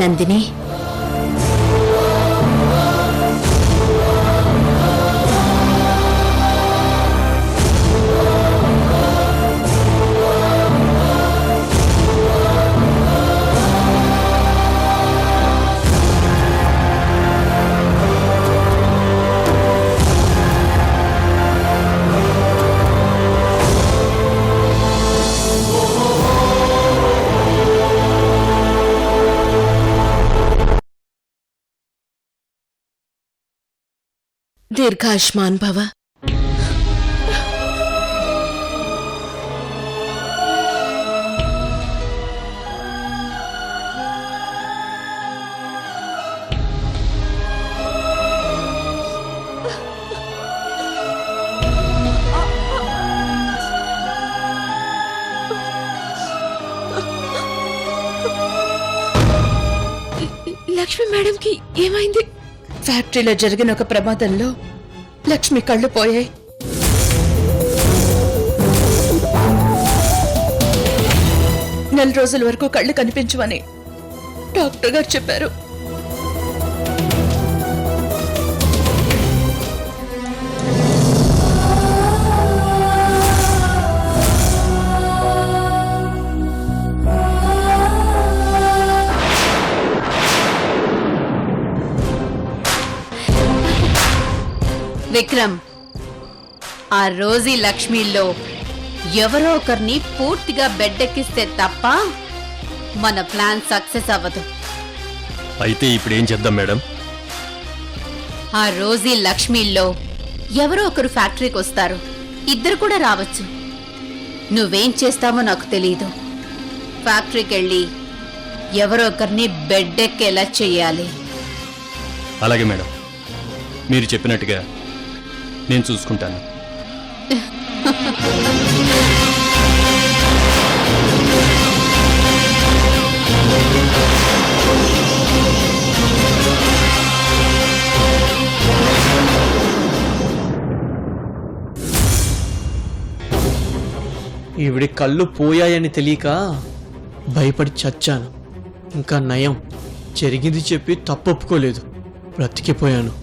నందిని, దీర్ఘాయుష్మాన్ భవ. లక్ష్మి మేడంకి ఏమైంది? ఫ్యాక్టరీలో జరిగిన ఒక ప్రమాదంలో లక్ష్మి కళ్ళు పోయాయి. నెల రోజుల వరకు కళ్ళు కనిపించవని డాక్టర్ గారు చెప్పారు. విక్రమ్, ఆ రోజీ లక్ష్మిలో ఎవరో ఒకరిని పూర్తిగా బెడ్డెక్కిస్తే తప్ప మన ప్లాన్ సక్సెస్ అవ్వదు. అయితే ఇప్పుడేం చేద్దాం మేడం? ఆ రోజీ లక్ష్మిలో ఎవరో ఒకరు ఫ్యాక్టరీకి వస్తారు. ఇద్దరు కూడా రావచ్చు. నువ్వేం చేస్తావో నాకు తెలీదు. ఫ్యాక్టరీకి వెళ్ళి ఎవరో ఒకరిని బెడ్డెక్కేలా చెయ్యాలి. అలాగే మేడం, మీరు చెప్పినట్టుగా నేను చూసుకుంటాను. ఈవిడి కళ్ళు పోయాయని తెలియక భయపడి చచ్చాను. ఇంకా నయం, జరిగింది చెప్పి తప్పొప్పుకోలేదు, బ్రతికిపోయాను.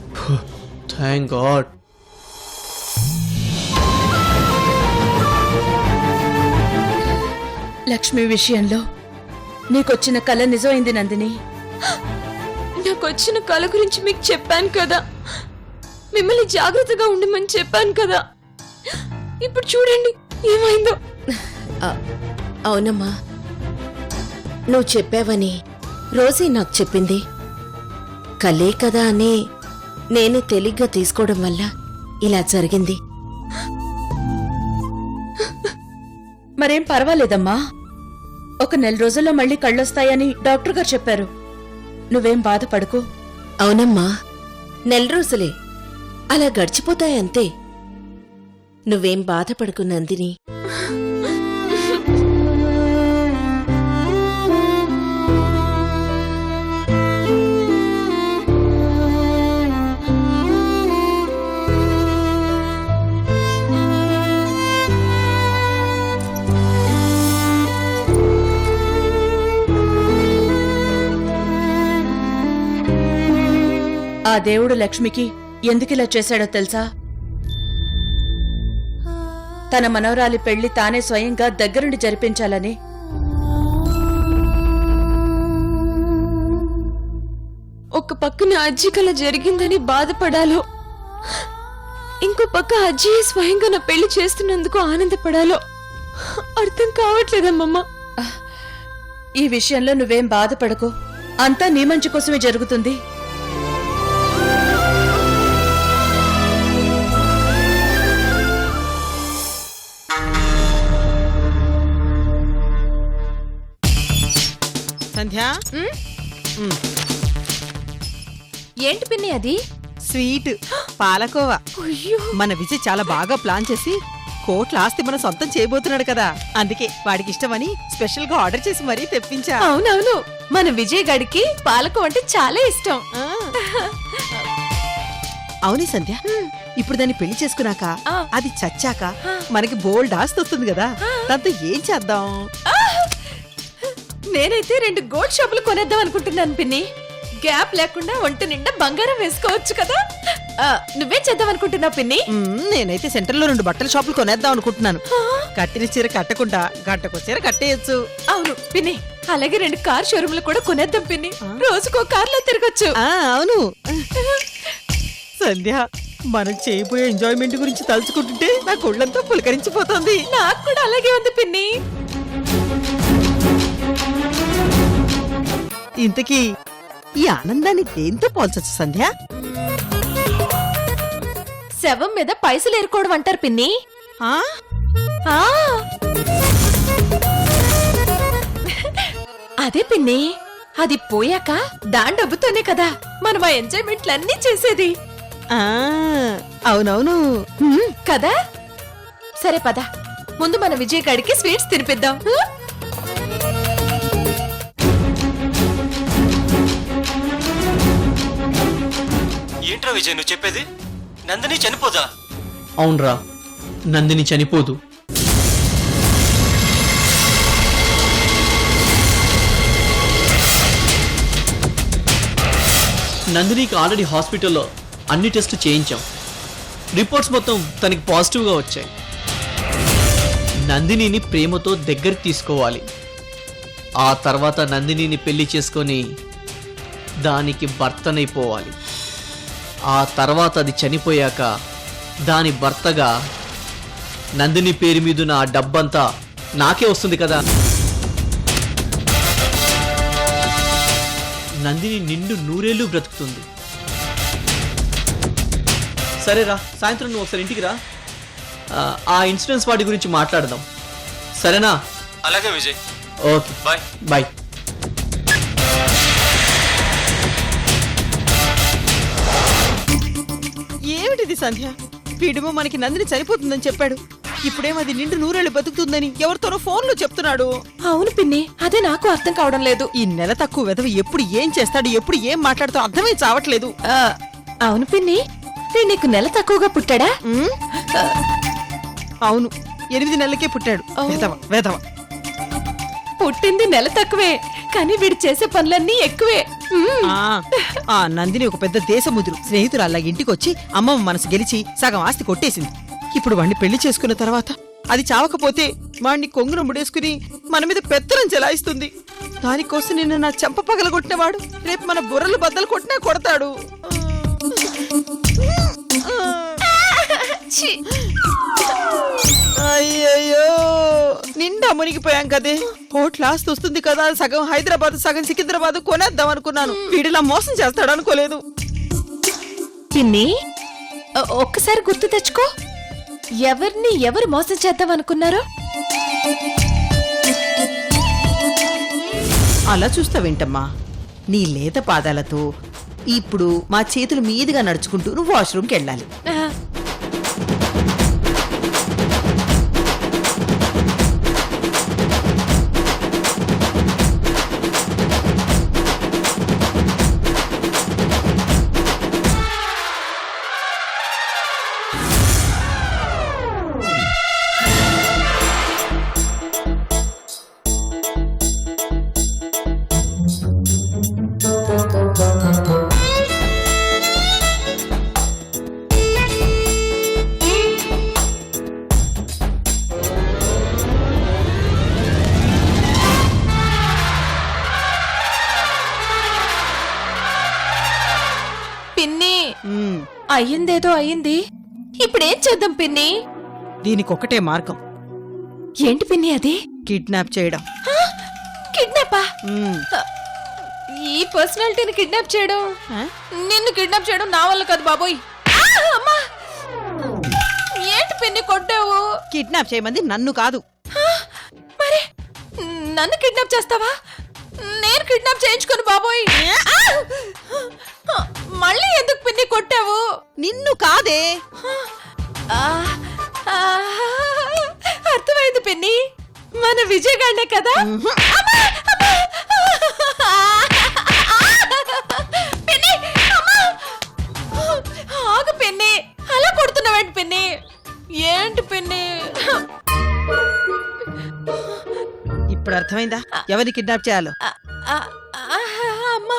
Thank God. లక్ష్మి విషయంలో నీకొచ్చిన కల నిజమైంది నందిని. నాకొచ్చిన కళ గురించి మీకు చెప్పాను కదా, మిమ్మల్ని జాగ్రత్తగా ఉండమని చెప్పాను కదా. ఇప్పుడు చూడండి ఏమైందో. అవునమ్మా, నువ్వు చెప్పావని రోజీ నాకు చెప్పింది. కలే కదా అని నేనే తేలిగ్గా తీసుకోవడం వల్ల ఇలా జరిగింది. మరేం పర్వాలేదమ్మా, ఒక నెల రోజుల్లో మళ్ళీ కళ్ళొస్తాయని డాక్టర్ గారు చెప్పారు. నువ్వేం బాధపడకు. అవునమ్మా, నెల రోజులే అలా గడిచిపోతాయంతే. నువ్వేం బాధపడకు నందిని. ఆ దేవుడు లక్ష్మికి ఎందుకిలా చేశాడో తెలుసా? తన మనవరాలి పెళ్లి తానే స్వయంగా దగ్గరుండి జరిపించాలని. ఒక పక్కన అజ్జి కల జరిగిందని బాధపడాలో, ఇంకో పక్క అజ్జి స్వయంగా నా పెళ్లి చేస్తున్నందుకు ఆనందపడాలో అర్థం కావట్లేదమ్మమ్మ. ఈ విషయంలో నువ్వేం బాధపడకు, అంతా నీ మంచి కోసమే జరుగుతుంది. సంధ్య, ఏంటి పిన్ని అది? స్వీట్ పాలకోవా. మన విజయ్ చాలా బాగా ప్లాన్ చేసి కోట్ల ఆస్తి మన సొంతం చేయబోతున్నాడు కదా, అందుకే వాడికి ఇష్టమని స్పెషల్ గా ఆర్డర్ చేసి మరీ తెప్పించా. అవునవును, మన విజయ్ గడికి పాలకోవ అంటే చాలా ఇష్టం. అవునే సంధ్య, ఇప్పుడు దాన్ని పెళ్లి చేసుకున్నాక అది చచ్చాక మనకి బోల్డ్ ఆస్తి వస్తుంది కదా, దాంతో ఏం చేద్దాం? నేనైతే 2 గోల్డ్ షాపులు కొనేద్దాం అనుకుంటున్నాను పిన్ని. గ్యాప్ లేకుండా ఒంటి నిండా బంగారం వేసుకోవచ్చు కదా. నువ్వేం చేద్దాం అనుకుంటున్నావు పిన్ని? నేనైతే సెంటర్లో 2 బట్టల షాపులు కొనేద్దాం అనుకుంటున్నాను. కట్టిన చీర కట్టకుండా గంటకో చీర కట్టేయచ్చు. అవును పిన్ని, అలాగే 2 కార్ షోరూమ్లు కూడా కొనేద్దాం పిన్ని. రోజుకో కార్లో తిరగచ్చు. అవును సంధ్య, మనం చేయబోయే ఎంజాయ్మెంట్ గురించి తలుచుకుంటుంటే నా ఒళ్ళంతా పులకరించిపోతుంది. నాకు కూడా అలాగే ఉంది పిన్ని. ఇంతకీ ఈ ఆనందాన్ని దేంతో పోల్చొచ్చు సంధ్య? శవం మీద పైసలు ఏరుకోవడం అంటారు పిన్ని. ఆ? ఆ అదే పిన్ని, అది పోయాక దాని డబ్బుతోనే కదా మనం ఆ ఎంజాయ్మెంట్లన్నీ చేసేది. ఆ, అవునవును. కదా. సరే పద, ముందు మన విజయ్ గాడికి స్వీట్స్ తినిపిద్దాం. ఏంట్రా విజయ్ నువ్వు చెప్పేది? నందిని చనిపోదా? అవునరా, నందిని చనిపోదు. నందినికి ఆల్రెడీ హాస్పిటల్లో అన్ని టెస్టులు చేయించాం. రిపోర్ట్స్ మొత్తం తనకి పాజిటివ్గా వచ్చాయి. నందినిని ప్రేమతో దగ్గరికి తీసుకోవాలి. ఆ తర్వాత నందినిని పెళ్లి చేసుకొని దానికి భర్తనైపోవాలి. ఆ తర్వాత అది చనిపోయాక దాని భర్తగా నందిని పేరు మీదున్న ఆ డబ్బంతా నాకే వస్తుంది కదా. నందిని నిండు 100 ఏళ్ళు బ్రతుకుతుంది. సరేరా, సాయంత్రం నువ్వు ఒకసారి ఇంటికి రా. ఆ ఇన్సూరెన్స్ వాటి గురించి మాట్లాడదాం, సరేనా? అలాగే విజయ్, ఓకే, బాయ్. బాయ్. ఏమిటిది సంధ్య? వీడేమో మనకి నందిని చనిపోతుందని చెప్పాడు, ఇప్పుడేమో అది నిండు 100 ఏళ్ళు బతుకుతుందని ఎవరితోనో ఫోన్లో చెప్తున్నాడు. అవును పిన్ని, అదే నాకు అర్థం కావడం లేదు. ఈ నెల తక్కువ వెధవ ఎప్పుడు ఏం చేస్తాడు, ఎప్పుడు ఏం మాట్లాడుతూ అర్థమే చావట్లేదు. అవును పిన్ని, నీకు నెల తక్కువగా పుట్టాడా? ఉమ్? అవును, 8 నెలలకే పుట్టాడు. వెధవ వెధవ. పుట్టింది నెల తక్కువే, కానీ వీడు చేసే పనులన్నీ ఎక్కువే. ఆ నందిని ఒక పెద్ద దేశముద్రు స్నేహితురాల్లా ఇంటికి వచ్చి అమ్మమ్మ మనసు గెలిచి సగం ఆస్తి కొట్టేసింది. ఇప్పుడు వాణ్ణి పెళ్లి చేసుకున్న తర్వాత అది చావకపోతే వాణ్ణి కొంగున ముడేసుకుని మన మీద పెత్తనం చెలాయిస్తుంది. దానికోసం నిన్ను నా చెంప పగలగొట్టినవాడు రేపు మన బుర్రలు బద్దలు కొట్టినా కొడతాడు. అయ్యయ్యో, నిండా మునిగిపోయాం కదే. కోట్ల ఆస్తి వస్తుంది కదా, సగం హైదరాబాద్ సగం సికింద్రాబాద్ కొనేద్దాం అనుకున్నాను. వీడిలా మోసం చేస్తాడు అనుకోలేదు. పిన్ని, ఒక్కసారి గుర్తు తెచ్చుకో, ఎవరు మోసం చేద్దాం అనుకున్నారో? అలా చూస్తావేంటమ్మా? నీ లేత పాదాలతో ఇప్పుడు మా చేతులు మీదుగా నడుచుకుంటూ నువ్వు వాష్రూమ్కి వెళ్ళాలి. పిన్ని, అయ్యిందేదో అయ్యింది, ఇప్పుడేం చేద్దాం పిన్ని? దీనికొక్కటే మార్గం. ఏంటి పిన్ని అది? కిడ్నాప్ చేయడం. కిడ్నాపా? ఉమ్. ఈ పర్సనాలిటీని కిడ్నాప్ చేయడం, నిన్ను కిడ్నాప్ చేయడం నా వల్ల కాదు బాబోయ్. అమ్మా, ఏంటి పిన్ని కొట్టావు? కిడ్నాప్ చేయమంది నన్ను కాదు. మరి నన్ను కిడ్నాప్ చేస్తావా? నేను కిడ్నాప్ చేయించుకోను బాబోయ్. మళ్ళీ ఎందుకు పిన్ని కొట్టావు? నిన్ను కాదే. అర్థమైంది పిన్ని, మన విజయ్ గానే కదా. పిన్ని, ఆగు పిన్ని, అలా కొడుతున్నావేంటి పిన్ని? ఏంటి పిన్ని? ఇప్పుడు అర్థమైందా ఎవరిని కిడ్నాప్ చేయాలో? అమ్మా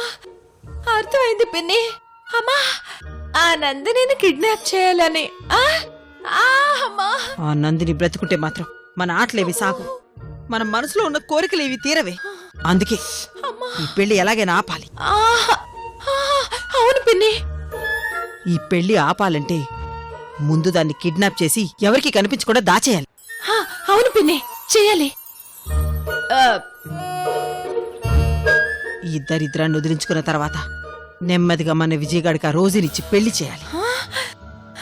అర్థమైంది పిన్ని. అమ్మా ఆ నందినిని కిడ్నాప్ చేయాలని. అమ్మా ఆ నందిని బ్రతుకుంటే మాత్రం మన ఆటలేవి సాగు, మన మనసులో ఉన్న కోరికలేవి తీరవే. అందుకే ఈ పెళ్లి ఎలాగైనా ఆపాలి. అవును పిన్ని. ఈ పెళ్లి ఆపాలంటే ముందు దాన్ని కిడ్నాప్ చేసి ఎవరికి కనిపించకుండా దాచేయాలి. అవును పిన్ని చేయాలి. ఈ దరిద్రాన్ని వదిలించుకున్న తర్వాత నెమ్మదిగా మన విజయగాడికి ఆ రోజునిచ్చి పెళ్లి చేయాలి.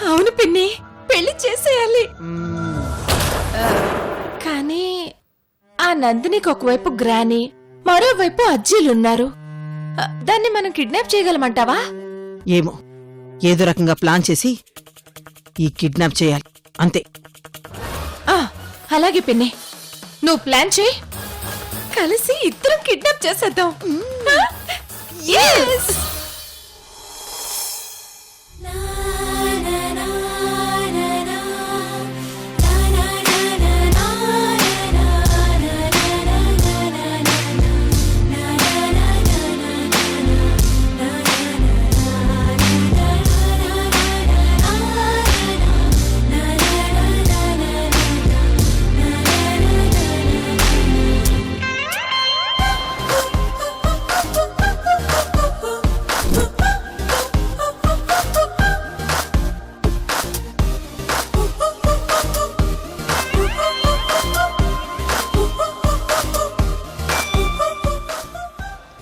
అవును పిన్ని పెళ్లి చేసేయాలి. మ్మ్. కానీ ఆ నందినికి ఒకవైపు గ్రాని, మరోవైపు అజ్జీలున్నారు. దాన్ని మనం కిడ్నాప్ చేయగలమంటావా? ఏమో ఏదో రకంగా ప్లాన్ చేసి ఈ కిడ్నాప్ చేయాలి అంతే. అలాగే పిన్ని నువ్వు ప్లాన్ చేయి, కలిసి ఇద్దరం కిడ్నాప్ చేసేద్దాం. Yes!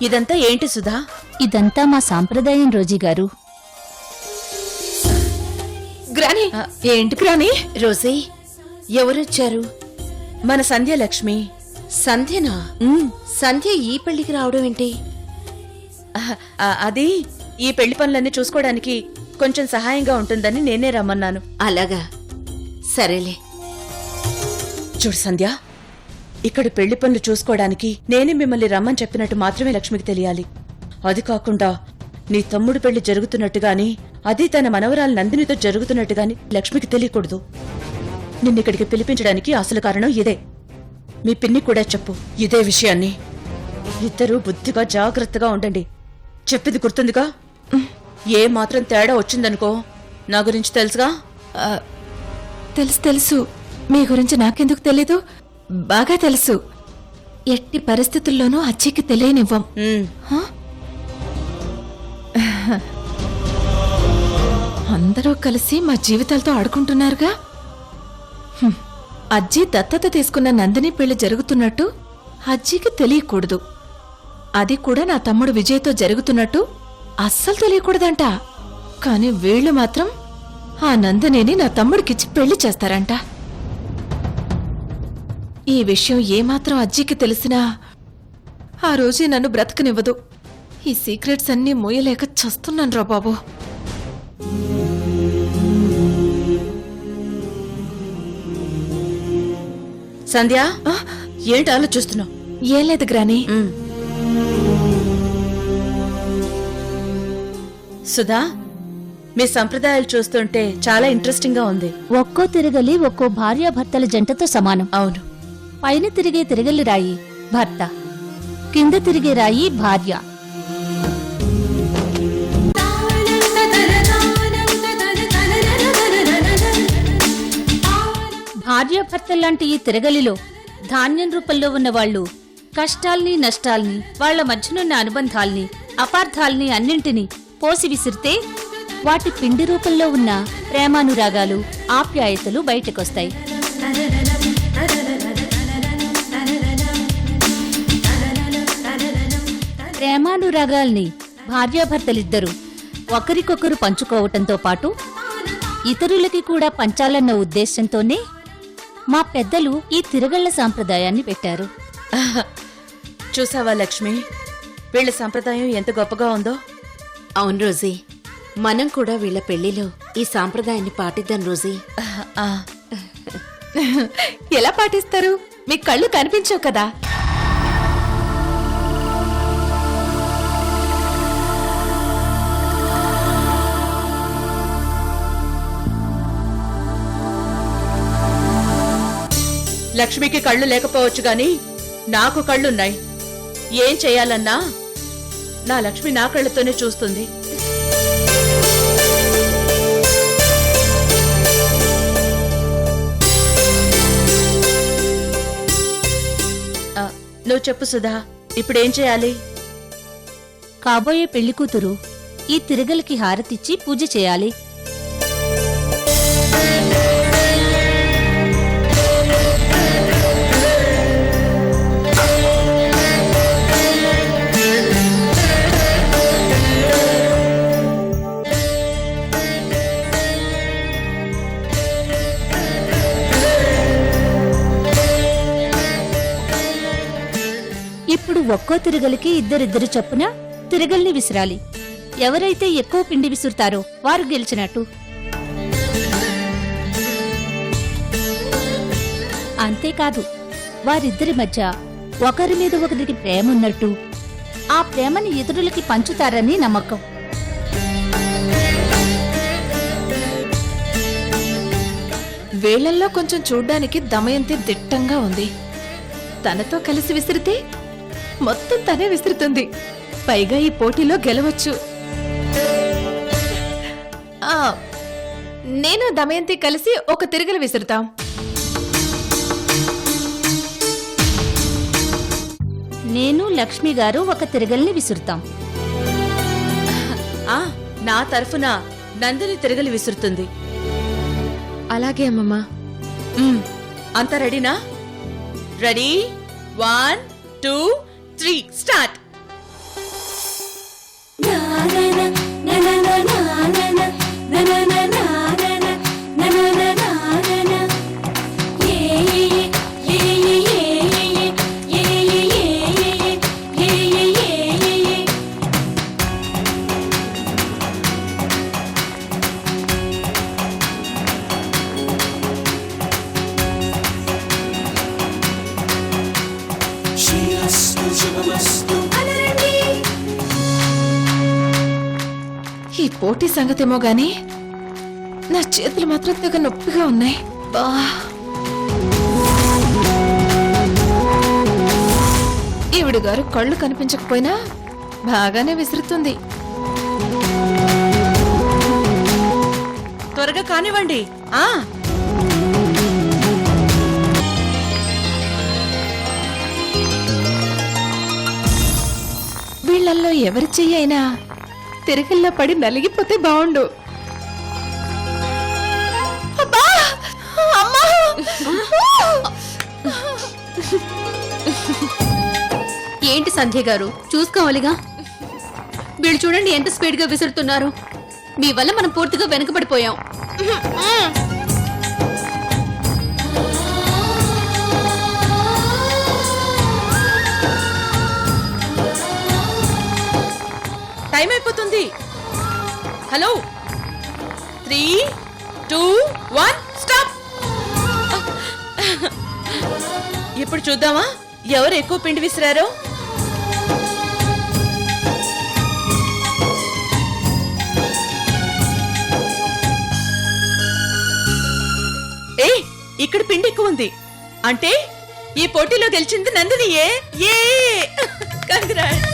ఇదంతా ఏంటి సుధా? ఇదంతా మా సాంప్రదాయం రోజీ గారు. గ్రాని ఏంటి గ్రాని? రోజీ ఎవరొచ్చారు? మన సంధ్య లక్ష్మి. సంధ్యనా? సంధ్య ఈ పెళ్లికి రావడం ఏంటి? అది ఈ పెళ్లి పనులన్నీ చూసుకోవడానికి కొంచెం సహాయంగా ఉంటుందని నేనే రమ్మన్నాను. అలాగా, సరేలే. చూడు సంధ్య, ఇక్కడ పెళ్లి పనులు చూసుకోవడానికి నేనే మిమ్మల్ని రమ్మని చెప్పినట్టు మాత్రమే లక్ష్మికి తెలియాలి. అది కాకుండా నీ తమ్ముడు పెళ్లి జరుగుతున్నట్టుగాని, అది తన మనవరాలు నందినితో జరుగుతున్నట్టుగాని లక్ష్మికి తెలియకూడదు. నిన్నిక్కడికి పిలిపించడానికి అసలు కారణం ఇదే. మీ పిన్ని కూడా చెప్పు ఇదే విషయాన్ని. ఇద్దరూ బుద్ధిగా జాగ్రత్తగా ఉండండి. చెప్పింది గుర్తుందిగా? ఏ మాత్రం తేడా వచ్చిందనుకో నా గురించి తెలుసుగా. తెలుసు. మీ గురించి నాకెందుకు తెలీదు? బాగా తెలుసు. ఎట్టి పరిస్థితుల్లోనూ అచ్చికి తెలియనివ్వం. అందరూ కలిసి మా జీవితాలతో ఆడుకుంటున్నారుగా. అజ్జి దత్తత తీసుకున్న నందిని పెళ్లి జరుగుతున్నట్టు అజ్జికి తెలియకూడదు. అది కూడా నా తమ్ముడు విజయ్తో జరుగుతున్నట్టు అస్సలు తెలియకూడదంట. కాని వీళ్లు మాత్రం ఆ నందినిని నా తమ్ముడికిచ్చి పెళ్లి చేస్తారంట. ఈ విషయం ఏమాత్రం అజ్జికి తెలిసినా ఆ రోజే నన్ను బ్రతకనివ్వదు. ఈ సీక్రెట్స్ అన్నీ మోయలేక చస్తున్నాను రా బాబు. సంధ్య, ఏంటి ఆలోచిస్తున్నావు? ఏం లేదు గ్రాని. సుధా, మీ సంప్రదాయాలు చూస్తుంటే చాలా ఇంట్రెస్టింగ్ గా ఉంది. ఒక్కో తిరగలి ఒక్కో భార్యాభర్తల జంటతో సమానం. అవును. పైన తిరిగే తిరగలి రాయి భర్త, కింద తిరిగే రాయి భార్య. భార్యాభర్తల్లాంటి ఈ తిరగలిలో ధాన్యం రూపంలో ఉన్న వాళ్ళు కష్టాల్ని నష్టాల్ని, వాళ్ల మధ్యనున్న అనుబంధాల్ని, అపార్థాల్ని అన్నింటినీ పోసి విసిరితే వాటి పిండి రూపంలో ఉన్న ప్రేమానురాగాలు, ఆప్యాయతలు బయటకొస్తాయి. ప్రేమానురాగాల్ని భార్యాభర్తలిద్దరూ ఒకరికొకరు పంచుకోవటంతో పాటు ఇతరులకి కూడా పంచాలన్న ఉద్దేశంతోనే మా పెద్దలు ఈ తిరగళ్ల సాంప్రదాయాన్ని పెట్టారు. చూసావా లక్ష్మి, వీళ్ళ సంప్రదాయం ఎంత గొప్పగా ఉందో. అవును రోజీ, మనం కూడా వీళ్ళ పెళ్లిలో ఈ సాంప్రదాయాన్ని పాటిద్దాం రోజీ. ఎలా పాటిస్తారు? మీ కళ్ళు కనిపించవు కదా. లక్ష్మికి కళ్ళు లేకపోవచ్చు గాని నాకు కళ్ళున్నాయి. ఏం చెయ్యాలన్నా నా లక్ష్మి నా కళ్ళతోనే చూస్తుంది. నువ్వు చెప్పు సుధా, ఇప్పుడేం చేయాలి? కాబోయే పెళ్లి కూతురు ఈ తిరగలికి హారతిచ్చి పూజ చేయాలి. ఇప్పుడు ఒక్కో తిరగలికి ఇద్దరిద్దరు చొప్పున తిరగల్ని విసిరాలి. ఎవరైతే ఎక్కువ పిండి విసురుతారో వారు గెలిచినట్టు. అంతేకాదు, వారిద్దరి మధ్య ఒకరి మీద ఒకరికి ప్రేమున్నట్టు, ఆ ప్రేమని ఇతరులకి పంచుతారని నమ్మకం. వేళల్లో కొంచెం చూడ్డానికి దమయంతి దిట్టంగా ఉంది. తనతో కలిసి విసిరితే మొత్తం తనే విసురుతుంది. పైగా ఈ పోటీలో గెలవచ్చు. నేను దమయంతి కలిసి ఒక తిరగలి విసురుతాం. నేను లక్ష్మి గారు ఒక తిరగల్ని విసురుతాం. నా తరఫున నందిని తిరగలి విసురుతుంది. అలాగే అమ్మమ్మా. అంతా రెడీనా? Ready, 1 2 3 start. ఈ పోటీ సంగతేమో గాని నా చేతులు మాత్రం తెగ నొప్పిగా ఉన్నాయి. బా, ఈవిడ గారు కళ్ళు కనిపించకపోయినా బాగానే విసురుతుంది. త్వరగా కానివ్వండి. వీళ్ళల్లో ఎవరి చెయ్యి అయినా తిరగల్లా పడి నలిగిపోతే బావుండు. ఏంటి సంధ్య గారు, చూసుకోవాలిగా. వీళ్ళు చూడండి ఎంత స్పీడ్ గా విసురుతున్నారు. మీ వల్ల మనం పూర్తిగా వెనుకబడిపోయాం. టైం అయిపోతుంది. Hello, 3 2 1 stop. ఇప్పుడు చూద్దామా ఎవరు ఎక్కువ పిండి విసిరారో. ఇక్కడ పిండి ఎక్కువ ఉంది అంటే ఈ పోటీలో గెలిచింది నందినియే. కంగ్రాట్స్.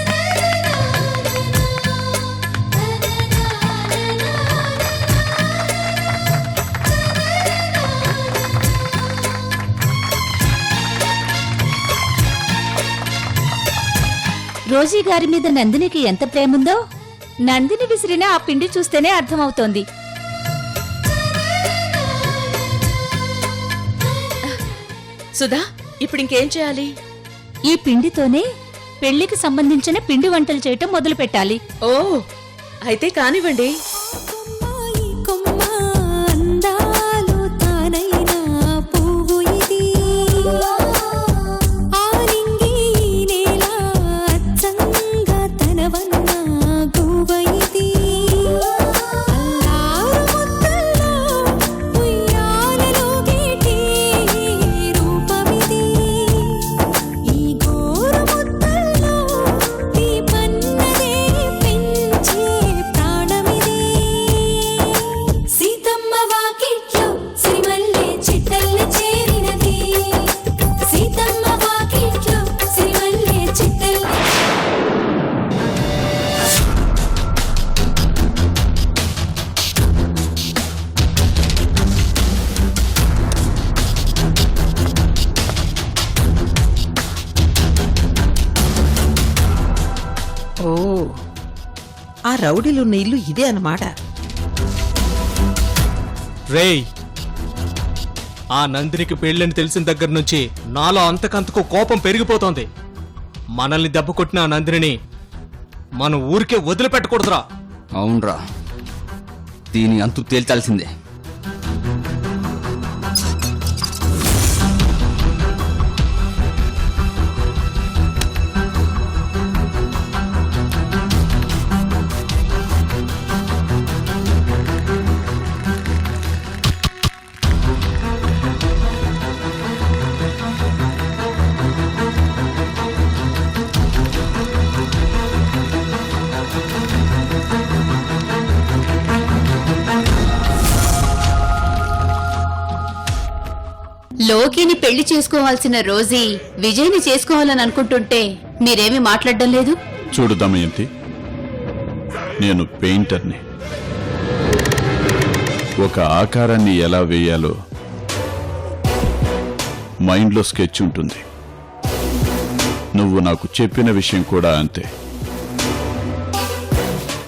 రోజీ గారి మీద నందినికి ఎంత ప్రేముందో నందిని విసిరిన ఆ పిండి చూస్తేనే అర్థమవుతోంది. సుధా, ఇప్పుడు ఇంకేం చేయాలి? ఈ పిండితోనే పెళ్లికి సంబంధించిన పిండి వంటలు చేయటం మొదలు పెట్టాలి. ఓ, అయితే కానివ్వండి. ప్రాణమిది ఓ ఆ రౌడీలున్న ఇల్లు ఇదే అన్నమాట. రేయ్, ఆ నందినికి పెళ్ళని తెలిసిన దగ్గర నుంచి నాలో అంతకంతకు కోపం పెరిగిపోతోంది. మనల్ని దెబ్బ కొట్టిన ఆ నందిని మనం ఊరికే వదిలిపెట్టకూడదురా. అవునరా, దీని అంతు తేల్చాల్సిందే. లోకిని పెళ్లి చేసుకోవాల్సిన రోజీ విజయ్ని చేసుకోవాలని అనుకుంటుంటే మీరేమీ మాట్లాడడం లేదు. చూడు దమయంతి, నేను పెయింటర్ని. ఒక ఆకారాన్ని ఎలా వేయాలో మైండ్లో స్కెచ్ ఉంటుంది. నువ్వు నాకు చెప్పిన విషయం కూడా అంతే.